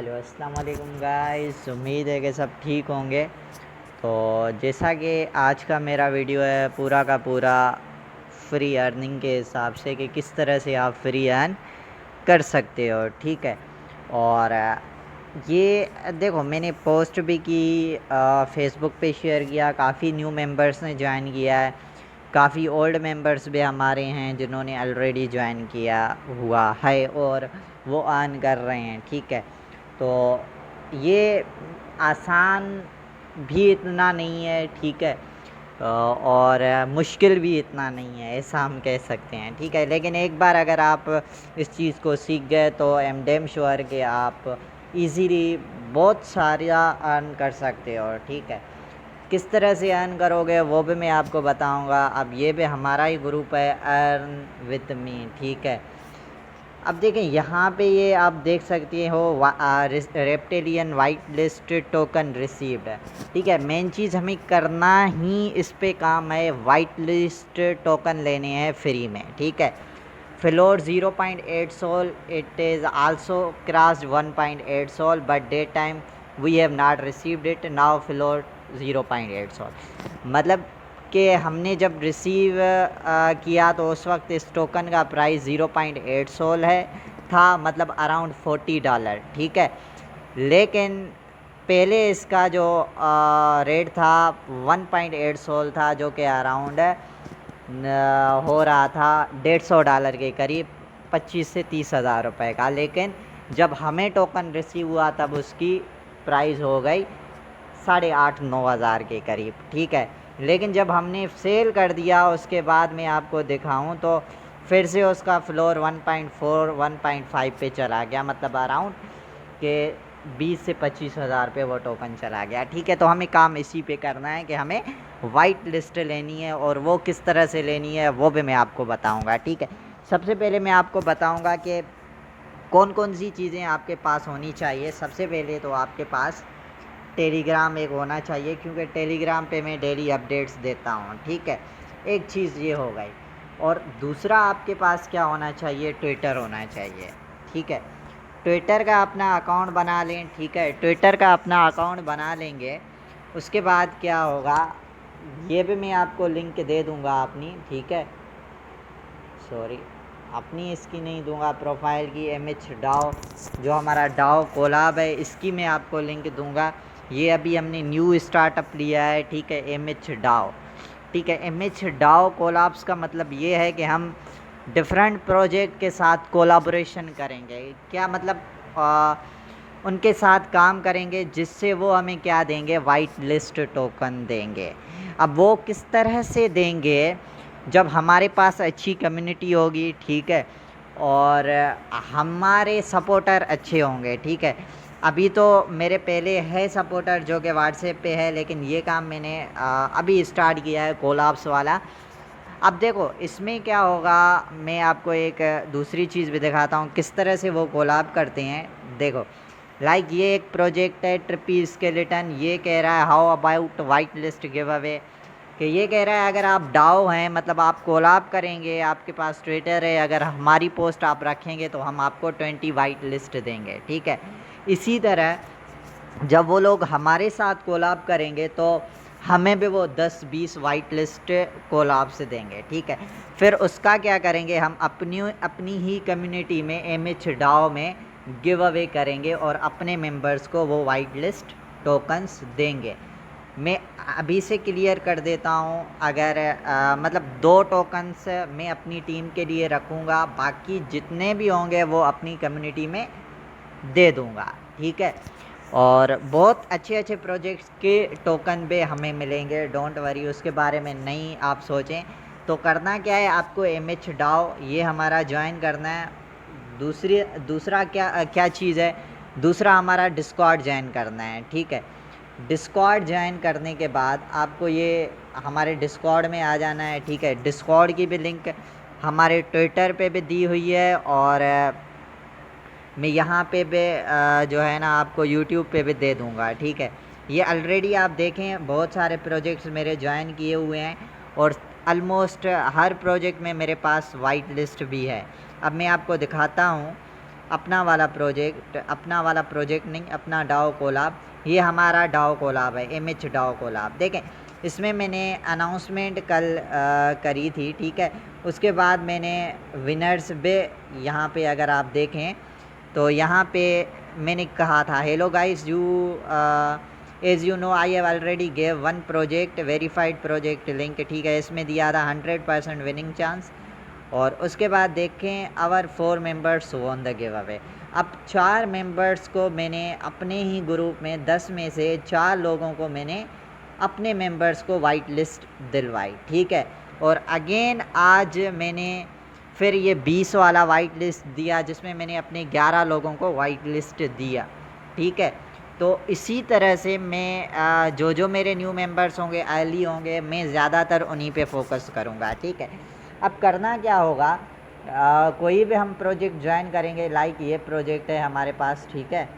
Hello अस्सलाम वालेकुम guys, उम्मीद है कि सब ठीक होंगे। तो जैसा कि आज का मेरा वीडियो है पूरा का पूरा फ्री अर्निंग के हिसाब से कि किस तरह से आप फ्री अर्न कर सकते हो, ठीक है। और ये देखो, मैंने पोस्ट भी की, फेसबुक पे शेयर किया, काफ़ी न्यू मेंबर्स ने ज्वाइन किया है, काफ़ी ओल्ड मेंबर्स भी हमारे हैं जिन्होंने ऑलरेडी ज्वाइन किया हुआ है और वो अर्न कर रहे हैं, ठीक है। तो ये आसान भी इतना नहीं है, ठीक है। और मुश्किल भी इतना नहीं है, ऐसा हम कह सकते हैं, ठीक है। लेकिन एक बार अगर आप इस चीज़ को सीख गए तो आई एम डैम श्योर कि आप इजीली बहुत सारा अर्न कर सकते हो, ठीक है। किस तरह से अर्न करोगे वो भी मैं आपको बताऊंगा। अब ये भी हमारा ही ग्रुप है, अर्न विद मी, ठीक है। अब देखें यहाँ पे ये आप देख सकते हो reptilian white list token received है, ठीक है। मेन चीज़ हमें करना ही इस पे काम है, वाइट लिस्ट टोकन लेने हैं फ्री में, ठीक है। Floor 0.8 SOL, it is also crossed 1.8 SOL but the time we have not received it, now floor 0.8 SOL. मतलब कि हमने जब रिसीव किया तो उस वक्त इस टोकन का प्राइस 0.8 सोल है था, मतलब अराउंड $40, ठीक है। लेकिन पहले इसका जो रेट था 1.8 सोल था, जो कि अराउंड हो रहा था $150 के करीब, 25 से 30 हज़ार रुपये का। लेकिन जब हमें टोकन रिसीव हुआ तब उसकी प्राइस हो गई 8,500-9 हज़ार के करीब, ठीक है। लेकिन जब हमने सेल कर दिया उसके बाद मैं आपको दिखाऊं तो फिर से उसका फ्लोर 1.4 1.5 पे चला गया, मतलब अराउंड के 20 से 25 हज़ार पे वो टोकन चला गया, ठीक है। तो हमें काम इसी पे करना है कि हमें वाइट लिस्ट लेनी है, और वो किस तरह से लेनी है वो भी मैं आपको बताऊंगा, ठीक है। सबसे पहले मैं आपको बताऊंगा कि कौन कौन सी चीज़ें आपके पास होनी चाहिए। सबसे पहले तो आपके पास टेलीग्राम एक होना चाहिए, क्योंकि टेलीग्राम पे मैं डेली अपडेट्स देता हूँ, ठीक है। एक चीज़ ये हो गई। और दूसरा आपके पास क्या होना चाहिए, ट्विटर होना चाहिए, ठीक है। ट्विटर का अपना अकाउंट बना लें, ठीक है। ट्विटर का अपना अकाउंट बना लेंगे, उसके बाद क्या होगा, ये भी मैं आपको लिंक दे दूँगा अपनी, ठीक है। सॉरी, अपनी इसकी नहीं दूंगा, प्रोफाइल की MH डाओ, जो हमारा डाओ कोलाब है, इसकी मैं आपको लिंक दूंगा। ये अभी हमने न्यू स्टार्टअप लिया है, ठीक है, MH डाओ, ठीक है। MH डाओ कोलाब्स का मतलब ये है कि हम डिफरेंट प्रोजेक्ट के साथ कोलाबोरेशन करेंगे। क्या मतलब, उनके साथ काम करेंगे जिससे वो हमें क्या देंगे, वाइट लिस्ट टोकन देंगे। अब वो किस तरह से देंगे, जब हमारे पास अच्छी कम्युनिटी होगी, ठीक है, और हमारे सपोर्टर अच्छे होंगे, ठीक है। अभी तो मेरे पहले है सपोर्टर जो कि व्हाट्सएप पे है, लेकिन ये काम मैंने अभी स्टार्ट किया है कोलाब्स वाला। अब देखो इसमें क्या होगा, मैं आपको एक दूसरी चीज़ भी दिखाता हूँ किस तरह से वो कोलाब करते हैं। देखो, लाइक ये एक प्रोजेक्ट है ट्रिपी स्केलेटन, ये कह रहा है how about white list give away, कि ये कह रहा है अगर आप डाओ हैं, मतलब आप कोलाब करेंगे, आपके पास ट्विटर है, अगर हमारी पोस्ट आप रखेंगे तो हम आपको 20 वाइट लिस्ट देंगे, ठीक है। इसी तरह जब वो लोग हमारे साथ कोलाब करेंगे तो हमें भी वो 10-20 वाइट लिस्ट कोलाब से देंगे, ठीक है। फिर उसका क्या करेंगे, हम अपनी ही कम्युनिटी में MH डाओ में गिव अवे करेंगे और अपने मेंबर्स को वो वाइट लिस्ट टोकन्स देंगे। मैं अभी से क्लियर कर देता हूँ, अगर मतलब 2 टोकन्स मैं अपनी टीम के लिए रखूँगा, बाकी जितने भी होंगे वो अपनी कम्युनिटी में दे दूँगा, ठीक है। और बहुत अच्छे अच्छे प्रोजेक्ट्स के टोकन भी हमें मिलेंगे, डोंट वरी, उसके बारे में नहीं आप सोचें। तो करना क्या है, आपको MH डाओ ये हमारा ज्वाइन करना है। दूसरा क्या चीज़ है, दूसरा हमारा डिस्कॉर्ड ज्वाइन करना है, ठीक है। डिस्कॉर्ड ज्वाइन करने के बाद आपको ये हमारे डिस्कॉर्ड में आ जाना है, ठीक है। डिस्कॉर्ड की भी लिंक हमारे ट्विटर पे भी दी हुई है, और मैं यहाँ पे भी जो है ना आपको यूट्यूब पे भी दे दूँगा, ठीक है। ये ऑलरेडी आप देखें बहुत सारे प्रोजेक्ट्स मेरे ज्वाइन किए हुए हैं, और ऑलमोस्ट हर प्रोजेक्ट में मेरे पास वाइट लिस्ट भी है। अब मैं आपको दिखाता हूँ अपना वाला प्रोजेक्ट नहीं, अपना डाओ कोलाब, ये हमारा डाओ कोलाब है, एमएच डाओ कोलाब। देखें, इसमें मैंने अनाउंसमेंट कल करी थी, ठीक है। उसके बाद मैंने विनर्स भी यहाँ पे अगर आप देखें तो यहाँ पे मैंने कहा था, hello guys, as you know I have already gave one project verified project link, ठीक है। इसमें दिया था 100% विनिंग चांस। और उसके बाद देखें, our 4 members won the giveaway. अब 4 मेंबर्स को मैंने अपने ही ग्रुप में 10 में से 4 लोगों को मैंने अपने मेंबर्स को वाइट लिस्ट दिलवाई, ठीक है। और अगेन आज मैंने फिर ये 20 वाला वाइट लिस्ट दिया, जिसमें मैंने अपने 11 लोगों को वाइट लिस्ट दिया, ठीक है। तो इसी तरह से मैं जो मेरे न्यू मेंबर्स होंगे, अर्ली होंगे, मैं ज़्यादातर उन्हीं पे फोकस करूँगा, ठीक है। अब करना क्या होगा, कोई भी हम प्रोजेक्ट ज्वाइन करेंगे, लाइक ये प्रोजेक्ट है हमारे पास, ठीक है।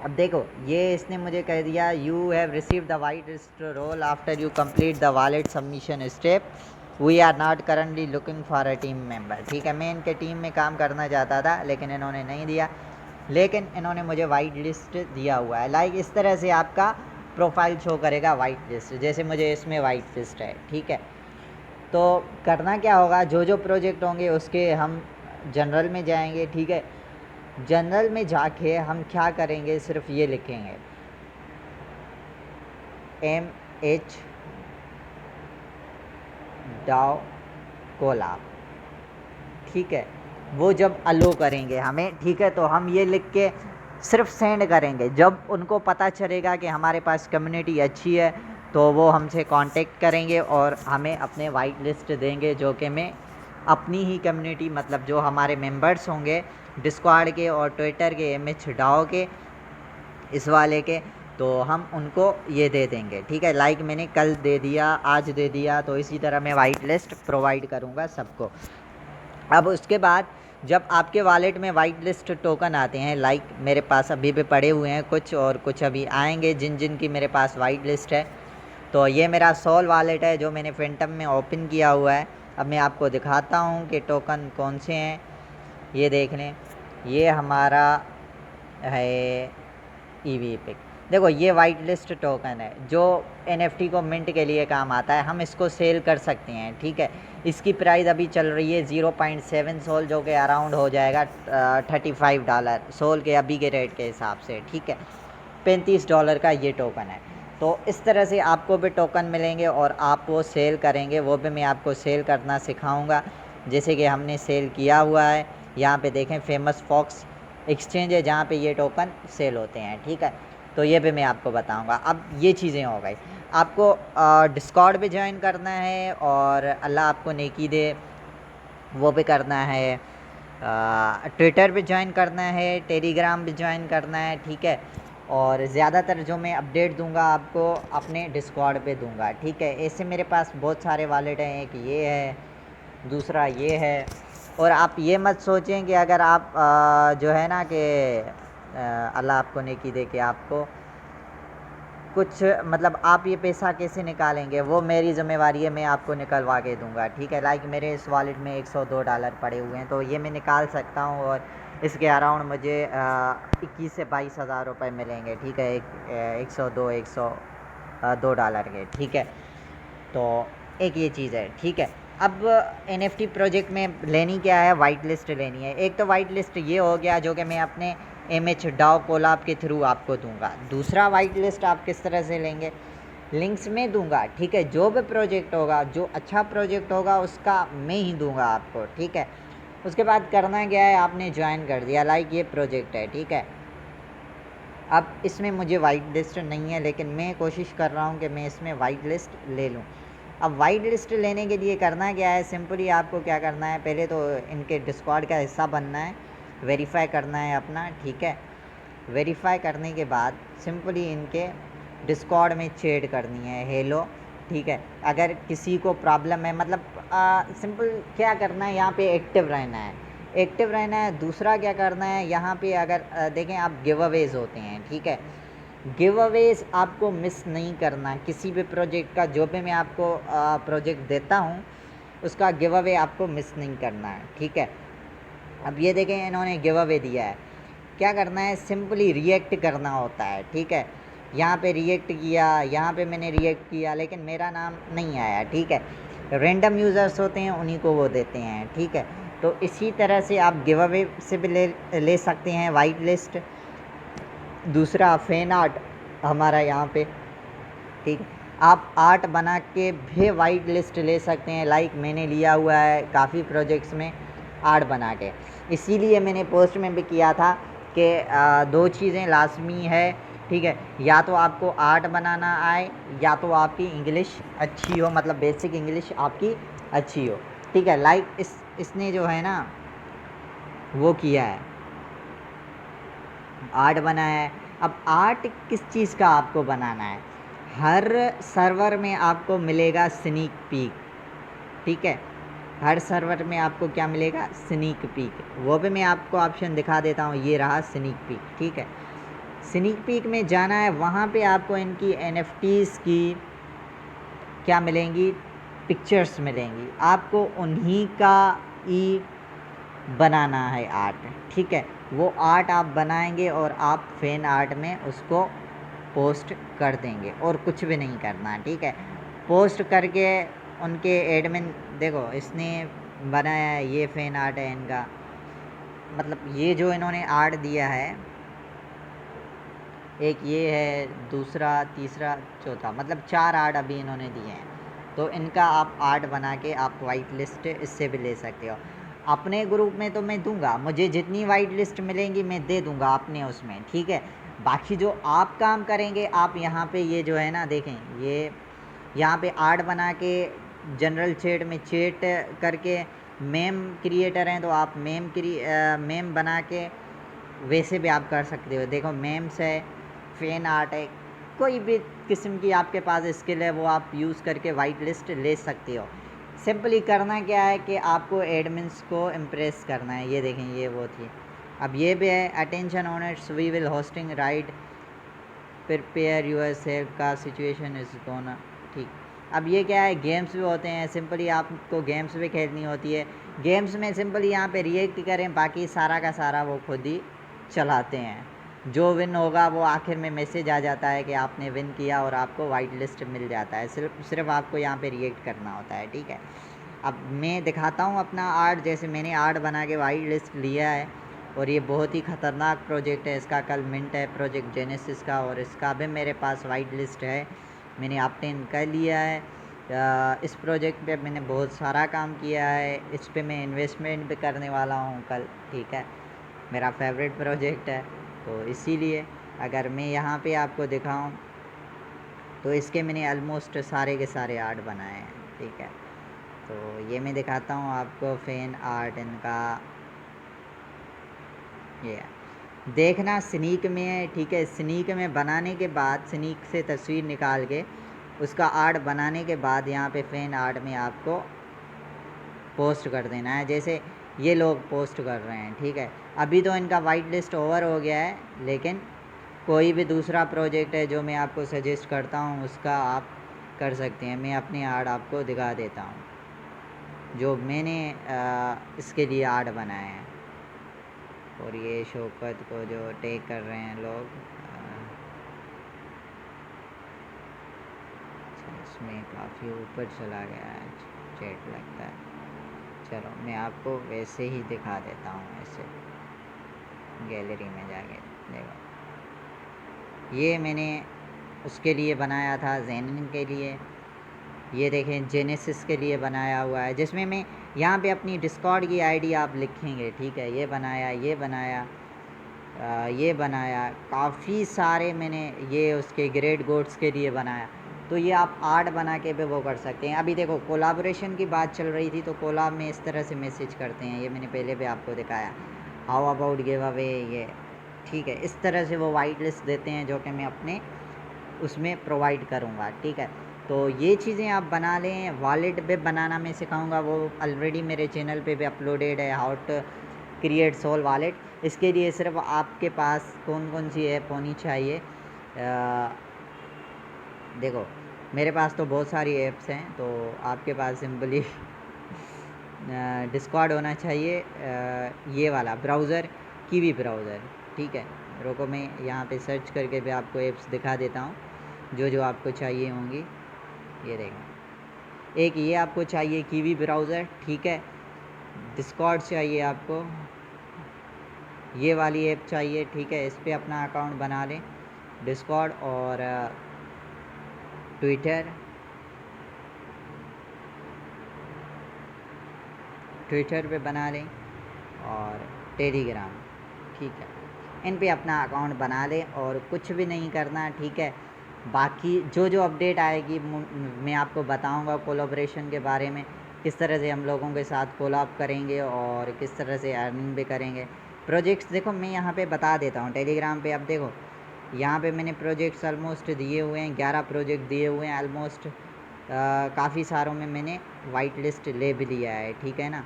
अब देखो, ये इसने मुझे कह दिया, you have receive the white list role after you complete the wallet submission step, we are not currently looking for a team member, ठीक है। मैं इनके टीम में काम करना चाहता था, लेकिन इन्होंने नहीं दिया, लेकिन इन्होंने मुझे वाइट लिस्ट दिया हुआ है। लाइक इस तरह से आपका प्रोफाइल शो करेगा वाइट लिस्ट, जैसे मुझे इसमें वाइट लिस्ट है, ठीक है। तो करना क्या होगा, जो प्रोजेक्ट होंगे उसके हम जनरल में जाएंगे, ठीक है। जनरल में जाके हम क्या करेंगे, सिर्फ ये लिखेंगे MH डाओ कोलाब, ठीक है। वो जब अलो करेंगे हमें, ठीक है, तो हम ये लिख के सिर्फ सेंड करेंगे। जब उनको पता चलेगा कि हमारे पास कम्युनिटी अच्छी है, तो वो हमसे कांटेक्ट करेंगे और हमें अपने वाइट लिस्ट देंगे, जो कि मैं अपनी ही कम्युनिटी, मतलब जो हमारे मेंबर्स होंगे डिस्कॉर्ड के और ट्विटर के, MH डाओ के, इस वाले के, तो हम उनको ये दे देंगे, ठीक है। लाइक मैंने कल दे दिया, आज दे दिया, तो इसी तरह मैं वाइट लिस्ट प्रोवाइड करूँगा सबको। अब उसके बाद जब आपके वॉलेट में वाइट लिस्ट टोकन आते हैं, लाइक मेरे पास अभी भी पड़े हुए हैं कुछ, और कुछ अभी आएंगे जिन की मेरे पास वाइट लिस्ट है। तो ये मेरा सोल वॉलेट है जो मैंने फेंटम में ओपन किया हुआ है। अब मैं आपको दिखाता हूँ कि टोकन कौन से हैं, ये देख लें। ये हमारा है EV पिक, देखो ये वाइट लिस्ट टोकन है जो NFT को मिंट के लिए काम आता है, हम इसको सेल कर सकते हैं, ठीक है। इसकी प्राइस अभी चल रही है 0.7 सोल, जो कि अराउंड हो जाएगा $35 सोल के अभी के रेट के हिसाब से, ठीक है। $35 का ये टोकन है। तो इस तरह से आपको भी टोकन मिलेंगे और आप वो सेल करेंगे, वो भी मैं आपको सेल करना सिखाऊंगा, जैसे कि हमने सेल किया हुआ है। यहाँ पे देखें, फेमस फॉक्स एक्सचेंज है जहाँ पे ये टोकन सेल होते हैं, ठीक है। तो ये भी मैं आपको बताऊंगा। अब ये चीज़ें हो गई, आपको डिस्कॉर्ड भी ज्वाइन करना है, और अल्लाह आपको नेकी दे वो भी करना है, ट्विटर भी ज्वाइन करना है, टेलीग्राम भी ज्वाइन करना है, ठीक है। और ज़्यादातर जो मैं अपडेट दूंगा आपको अपने डिस्कॉर्ड पे दूंगा, ठीक है। ऐसे मेरे पास बहुत सारे वॉलेट हैं, एक ये है, दूसरा ये है। और आप ये मत सोचें कि अगर आप जो है ना कि अल्लाह आपको नेकी दे कि आपको कुछ, मतलब आप ये पैसा कैसे निकालेंगे, वो मेरी ज़िम्मेवारी है, मैं आपको निकलवा के दूंगा, ठीक है। लाइक मेरे इस वॉलेट में $102 पड़े हुए हैं, तो ये मैं निकाल सकता हूँ, और इसके अराउंड मुझे 21 से 22 हज़ार रुपये मिलेंगे, ठीक है। $102 के, ठीक है। तो एक ये चीज़ है, ठीक है। अब NFT प्रोजेक्ट में लेनी क्या है, वाइट लिस्ट लेनी है। एक तो वाइट लिस्ट ये हो गया जो कि मैं अपने MH डाओ कोलाब के थ्रू आपको दूंगा। दूसरा वाइट लिस्ट आप किस तरह से लेंगे, लिंक्स में दूंगा, ठीक है। जो भी प्रोजेक्ट होगा, जो अच्छा प्रोजेक्ट होगा, उसका मैं ही दूंगा आपको, ठीक है। उसके बाद करना क्या है, आपने ज्वाइन कर दिया, लाइक ये प्रोजेक्ट है, ठीक है। अब इसमें मुझे वाइट लिस्ट नहीं है, लेकिन मैं कोशिश कर रहा हूँ कि मैं इसमें वाइट लिस्ट ले लूँ। अब वाइट लिस्ट लेने के लिए करना क्या है, सिंपली आपको क्या करना है, पहले तो इनके डिस्कॉर्ड का हिस्सा बनना है, वेरीफाई करना है अपना, ठीक है। वेरीफाई करने के बाद सिंपली इनके डिस्कॉर्ड में चैट करनी है, हेलो, ठीक है। अगर किसी को प्रॉब्लम है, मतलब सिंपल क्या करना है, यहाँ पे एक्टिव रहना है, एक्टिव रहना है। दूसरा क्या करना है, यहाँ पे अगर देखें आप, गिव अवेज होते हैं, ठीक है। गिव अवेज आपको मिस नहीं करना, किसी भी प्रोजेक्ट का, जो भी मैं आपको प्रोजेक्ट देता हूँ उसका गिव अवे आपको मिस नहीं करना है, ठीक है। अब ये देखें इन्होंने गिव अवे दिया है, क्या करना है, सिंपली रिएक्ट करना होता है, ठीक है। यहाँ पे रिएक्ट किया, यहाँ पे मैंने रिएक्ट किया, लेकिन मेरा नाम नहीं आया, ठीक है। रैंडम यूज़र्स होते हैं उन्हीं को वो देते हैं, ठीक है। तो इसी तरह से आप गिव अवे से भी ले सकते हैं वाइट लिस्ट। दूसरा फैन आर्ट हमारा यहाँ पे, ठीक है, आप आर्ट बना के भी वाइट लिस्ट ले सकते हैं। लाइक मैंने लिया हुआ है काफ़ी प्रोजेक्ट्स में आर्ट बना के, इसीलिए मैंने पोस्ट में भी किया था कि 2 चीज़ें लाजमी है, ठीक है। या तो आपको आर्ट बनाना आए, या तो आपकी इंग्लिश अच्छी हो, मतलब बेसिक इंग्लिश आपकी अच्छी हो, ठीक है। लाइक इसने जो है ना वो किया है, आर्ट बनाया है। अब आर्ट किस चीज़ का आपको बनाना है, हर सर्वर में आपको मिलेगा स्नीक पीक, ठीक है। हर सर्वर में आपको क्या मिलेगा, स्नीक पीक। वो भी मैं आपको ऑप्शन दिखा देता हूँ, ये रहा स्नीक पीक, ठीक है। स्नीक पीक में जाना है, वहाँ पे आपको इनकी NFTs की क्या मिलेंगी, पिक्चर्स मिलेंगी। आपको उन्हीं का ही बनाना है आर्ट, ठीक है। वो आर्ट आप बनाएंगे और आप फैन आर्ट में उसको पोस्ट कर देंगे, और कुछ भी नहीं करना है, ठीक है। पोस्ट करके उनके एडमिन, देखो इसने बनाया है, ये फैन आर्ट है इनका, मतलब ये जो इन्होंने आर्ट दिया है, एक ये है, दूसरा, तीसरा, चौथा, मतलब 4 आर्ट अभी इन्होंने दिए हैं। तो इनका आप आर्ट बना के आप वाइट लिस्ट इससे भी ले सकते हो। अपने ग्रुप में तो मैं दूंगा, मुझे जितनी वाइट लिस्ट मिलेंगी मैं दे दूंगा अपने उसमें, ठीक है। बाकी जो आप काम करेंगे, आप यहाँ पे ये जो है ना देखें, ये यहाँ पे आर्ट बना के जनरल चैट में चैट करके, मेम क्रिएटर हैं तो आप मेम बना के वैसे भी आप कर सकते हो। देखो मेम्स है, फैन आर्ट है, कोई भी किस्म की आपके पास स्किल है वो आप यूज़ करके वाइट लिस्ट ले सकते हो। सिंपली करना क्या है कि आपको एडमिन्स को इम्प्रेस करना है। ये देखें, ये वो थी। अब ये भी है, attention owners we will hosting right prepare your self का सिचुएशन इज गोना, ठीक। अब ये क्या है, गेम्स भी होते हैं, सिंपली आपको गेम्स भी खेलनी होती है। गेम्स में सिंपली यहाँ पे रिएक्ट करें, बाकी सारा का सारा वो खुद ही चलाते हैं। जो विन होगा वो आखिर में मैसेज आ जाता है कि आपने विन किया, और आपको वाइट लिस्ट मिल जाता है। सिर्फ आपको यहाँ पे रिएक्ट करना होता है, ठीक है। अब मैं दिखाता हूँ अपना आर्ट। जैसे मैंने आर्ट बना के वाइट लिस्ट लिया है, और ये बहुत ही ख़तरनाक प्रोजेक्ट है, इसका कल मिंट है प्रोजेक्ट जेनेसिस का, और इसका भी मेरे पास वाइट लिस्ट है, मैंने ऑब्टेन कर लिया है। इस प्रोजेक्ट पे मैंने बहुत सारा काम किया है, इस पे मैं इन्वेस्टमेंट भी करने वाला हूँ कल, ठीक है। मेरा फेवरेट प्रोजेक्ट है, तो इसीलिए अगर मैं यहाँ पे आपको दिखाऊँ तो इसके मैंने ऑलमोस्ट सारे के सारे आर्ट बनाए हैं, ठीक है। तो ये मैं दिखाता हूँ आपको फैन आर्ट इनका, ये देखना स्नीक में है, ठीक है। स्नीक में बनाने के बाद, स्नीक से तस्वीर निकाल के उसका आर्ट बनाने के बाद यहाँ पे फैन आर्ट में आपको पोस्ट कर देना है, जैसे ये लोग पोस्ट कर रहे हैं, ठीक है। अभी तो इनका वाइट लिस्ट ओवर हो गया है, लेकिन कोई भी दूसरा प्रोजेक्ट है जो मैं आपको सजेस्ट करता हूँ उसका आप कर सकते हैं। मैं अपने आर्ट आपको दिखा देता हूँ जो मैंने इसके लिए आर्ट बनाए हैं। और ये शौकत को जो टेक कर रहे हैं लोग, इसमें काफ़ी ऊपर चला गया है चैट लगता है। चलो मैं आपको वैसे ही दिखा देता हूँ, ऐसे गैलरी में जाके देखो। ये मैंने उसके लिए बनाया था, जेनिन के लिए। ये देखें जेनेसिस के लिए बनाया हुआ है, जिसमें मैं यहाँ पे अपनी डिस्कॉर्ड की आईडी आप लिखेंगे, ठीक है। ये बनाया, ये बनाया, ये बनाया, काफ़ी सारे मैंने ये उसके ग्रेट गोड्स के लिए बनाया। तो ये आप आर्ट बना के भी वो कर सकते हैं। अभी देखो कोलाबोरेशन की बात चल रही थी, तो कोलाब में इस तरह से मैसेज करते हैं, ये मैंने पहले भी आपको दिखाया। हाउ अबाउट गिव अवे, ये ठीक है। इस तरह से वो वाइट लिस्ट देते हैं, जो कि मैं अपने उसमें प्रोवाइड करूँगा, ठीक है। तो ये चीज़ें आप बना लें। वॉलेट भी बनाना मैं सिखाऊंगा, वो ऑलरेडी मेरे चैनल पे भी अपलोडेड है, how to create SOL wallet. इसके लिए सिर्फ आपके पास कौन कौन सी ऐप होनी चाहिए, देखो मेरे पास तो बहुत सारी ऐप्स हैं, तो आपके पास सिंपली डिस्कॉर्ड होना चाहिए, ये वाला ब्राउज़र, कीवी ब्राउज़र, ठीक है। रुको मैं यहाँ पे सर्च करके भी आपको ऐप्स दिखा देता हूँ जो जो आपको चाहिए होंगी। ये देखो, एक ये आपको चाहिए कीवी ब्राउज़र, ठीक है। डिस्कॉर्ड चाहिए आपको, ये वाली ऐप चाहिए, ठीक है। इस पर अपना अकाउंट बना लें, डिस्कॉर्ड और ट्विटर पे बना लें और टेलीग्राम, ठीक है। इन पे अपना अकाउंट बना लें और कुछ भी नहीं करना, ठीक है। बाकी जो जो अपडेट आएगी मैं आपको बताऊंगा कोलैबोरेशन के बारे में, किस तरह से हम लोगों के साथ कोलैब करेंगे और किस तरह से अर्निंग भी करेंगे। प्रोजेक्ट्स देखो मैं यहाँ पे बता देता हूँ टेलीग्राम पे। अब देखो यहाँ पे मैंने प्रोजेक्ट्स ऑलमोस्ट दिए हुए हैं, 11 प्रोजेक्ट दिए हुए हैं ऑलमोस्ट। काफ़ी सारों में मैंने वाइट लिस्ट ले भी लिया है, ठीक है ना।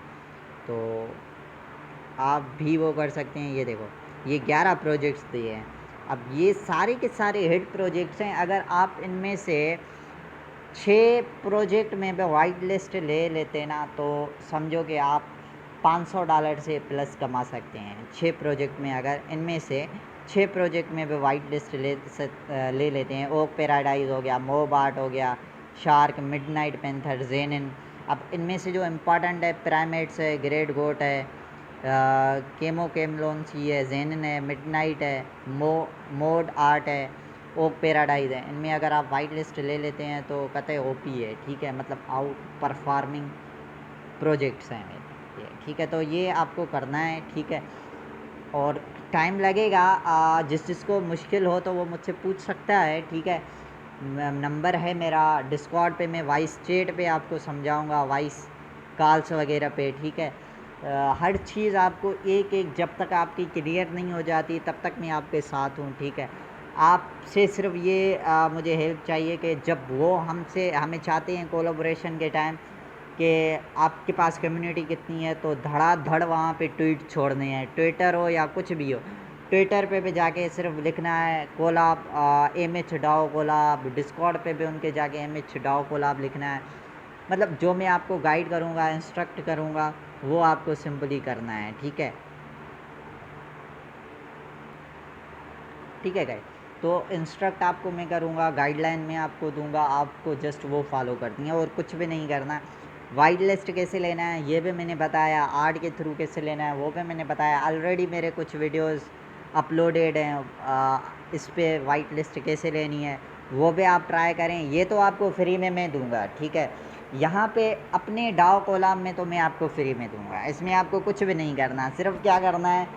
तो आप भी वो कर सकते हैं। ये देखो ये 11 प्रोजेक्ट्स दिए हैं। अब ये सारे के सारे हिट प्रोजेक्ट्स हैं। अगर आप इनमें से 6 प्रोजेक्ट में भी वाइट लिस्ट ले लेते ना, तो समझो कि आप $500 से प्लस कमा सकते हैं 6 प्रोजेक्ट में। अगर इनमें से 6 प्रोजेक्ट में भी वाइट लिस्ट ले लेते हैं, ओक पैराडाइज हो गया, मोबार्ट हो गया, शार्क, मिडनाइट पेंथर, जेनिन। अब इनमें से जो इम्पोर्टेंट है, पिरामिड्स है, ग्रेट गोट है, केमो केमलोन सी है, जेनिन है, मिडनाइट है, मोड आर्ट है, ओक पैराडाइज है। इनमें अगर आप वाइट लिस्ट ले लेते हैं तो कतई ओपी है, ठीक है। मतलब आउट परफॉर्मिंग प्रोजेक्ट्स हैं मेरे, ठीक है। तो ये आपको करना है, ठीक है। और टाइम लगेगा, जिसको मुश्किल हो तो वो मुझसे पूछ सकता है, ठीक है। नंबर है मेरा डिस्कॉर्ड पे, मैं वॉइस चैट पे आपको समझाऊंगा, वॉइस कॉल्स वगैरह पे, ठीक है। हर चीज़ आपको एक एक जब तक आपकी क्लियर नहीं हो जाती तब तक मैं आपके साथ हूँ, ठीक है। आपसे सिर्फ ये मुझे हेल्प चाहिए कि जब वो हमें चाहते हैं कोलैबोरेशन के टाइम कि आपके पास कम्युनिटी कितनी है, तो धड़ाधड़ वहाँ पे ट्वीट छोड़ने हैं, ट्विटर हो या कुछ भी हो। ट्विटर पे भी जाके सिर्फ लिखना है कोलाब, MH डाओ कोलाब। डिस्कॉर्ड पे भी उनके जाके MH डाओ कोलाब लिखना है। मतलब जो मैं आपको गाइड करूँगा, इंस्ट्रक्ट करूँगा, वो आपको सिंपली करना है, ठीक है। ठीक है गाइड, तो इंस्ट्रक्ट आपको मैं करूँगा, गाइडलाइन मैं आपको दूंगा, आपको जस्ट वो फॉलो करनी है और कुछ भी नहीं करना। वाइट लिस्ट कैसे लेना है ये भी मैंने बताया, आर्ट के थ्रू कैसे लेना है वो भी मैंने बताया। ऑलरेडी मेरे कुछ वीडियोस अपलोडेड हैं इस पर वाइट लिस्ट कैसे लेनी है, वो भी आप ट्राई करें। ये तो आपको फ्री में मैं दूंगा, ठीक है। यहाँ पे अपने डाओ कोलाम में तो मैं आपको फ्री में दूंगा, इसमें आपको कुछ भी नहीं करना। सिर्फ क्या करना है,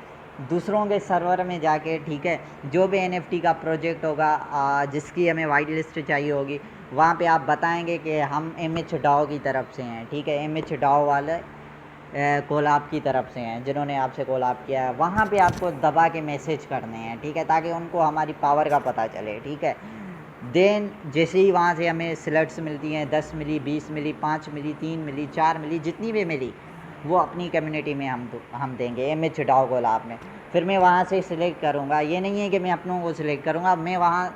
दूसरों के सर्वर में जाके, ठीक है, जो भी NFT का प्रोजेक्ट होगा जिसकी हमें वाइट लिस्ट चाहिए होगी, वहाँ पे आप बताएंगे कि हम MH डाओ की तरफ से हैं, ठीक है। MH डाओ वाले कोलाब की तरफ से हैं जिन्होंने आपसे कोलाब किया है। वहाँ पे आपको दबा के मैसेज करने हैं, ठीक है, ताकि उनको हमारी पावर का पता चले, ठीक है। देन जैसे ही वहाँ से हमें स्लट्स मिलती हैं, 10 मिली, 20 मिली, 5 मिली, 3 मिली, 4 मिली, जितनी भी मिली वो अपनी कम्युनिटी में हम देंगे MH डाओ कोलाब में। फिर मैं वहाँ से सिलेक्ट करूँगा। ये नहीं है कि मैं अपनों को सिलेक्ट करूँगा, मैं वहाँ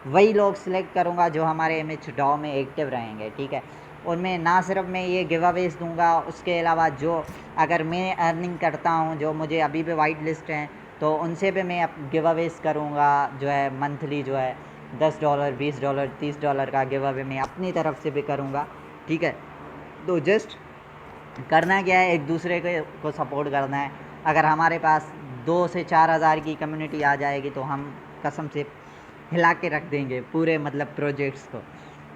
वही लोग सिलेक्ट करूँगा जो हमारे MH डाओ में एक्टिव रहेंगे, ठीक है। उनमें ना सिर्फ मैं ये गिव अवेज दूँगा, उसके अलावा जो अगर मैं अर्निंग करता हूँ, जो मुझे अभी भी वाइट लिस्ट हैं, तो उनसे भी मैं गिव अवेज करूँगा, जो है मंथली जो है $10, $20, $30 का गिव अवे मैं अपनी तरफ से भी करूँगा, ठीक है। तो जस्ट करना क्या है, एक दूसरे को सपोर्ट करना है। अगर हमारे पास 2 से 4 हज़ार की कम्युनिटी आ जाएगी तो हम कसम से हिला के रख देंगे पूरे मतलब प्रोजेक्ट्स को।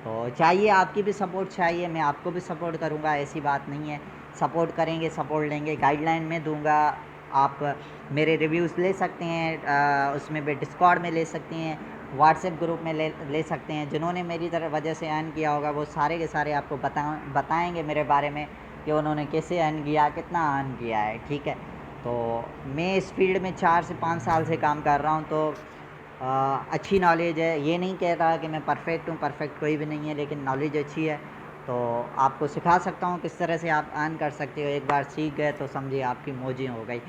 तो चाहिए आपकी भी सपोर्ट चाहिए, मैं आपको भी सपोर्ट करूँगा, ऐसी बात नहीं है। सपोर्ट करेंगे, सपोर्ट लेंगे, गाइडलाइन में दूंगा। आप मेरे रिव्यूज़ ले सकते हैं, उसमें भी डिस्कॉर्ड में ले सकते हैं, व्हाट्सएप ग्रुप में ले सकते हैं। जिन्होंने मेरी तरह वजह से अर्न किया होगा वो सारे के सारे आपको बताएंगे मेरे बारे में कि उन्होंने कैसे अर्न किया, कितना अर्न किया है, ठीक है। तो मैं इस फील्ड में 4 से 5 साल से काम कर रहा हूँ, तो अच्छी नॉलेज है। ये नहीं कह रहा कि मैं परफेक्ट हूँ, परफेक्ट कोई भी नहीं है, लेकिन नॉलेज अच्छी है। तो आपको सिखा सकता हूँ किस तरह से आप अर्न कर सकते हो। एक बार सीख गए तो समझिए आपकी मौजें हो गई,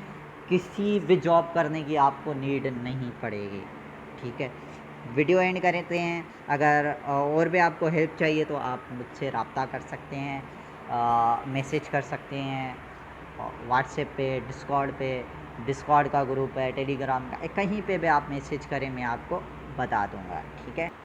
किसी भी जॉब करने की आपको नीड नहीं पड़ेगी, ठीक है। वीडियो एंड करते हैं। अगर और भी आपको हेल्प चाहिए तो आप मुझसे रब्ता कर सकते हैं। मैसेज कर सकते हैं व्हाट्सएप पे, डिस्कॉर्ड का ग्रुप है, टेलीग्राम का, कहीं पे भी आप मैसेज करें मैं आपको बता दूंगा, ठीक है।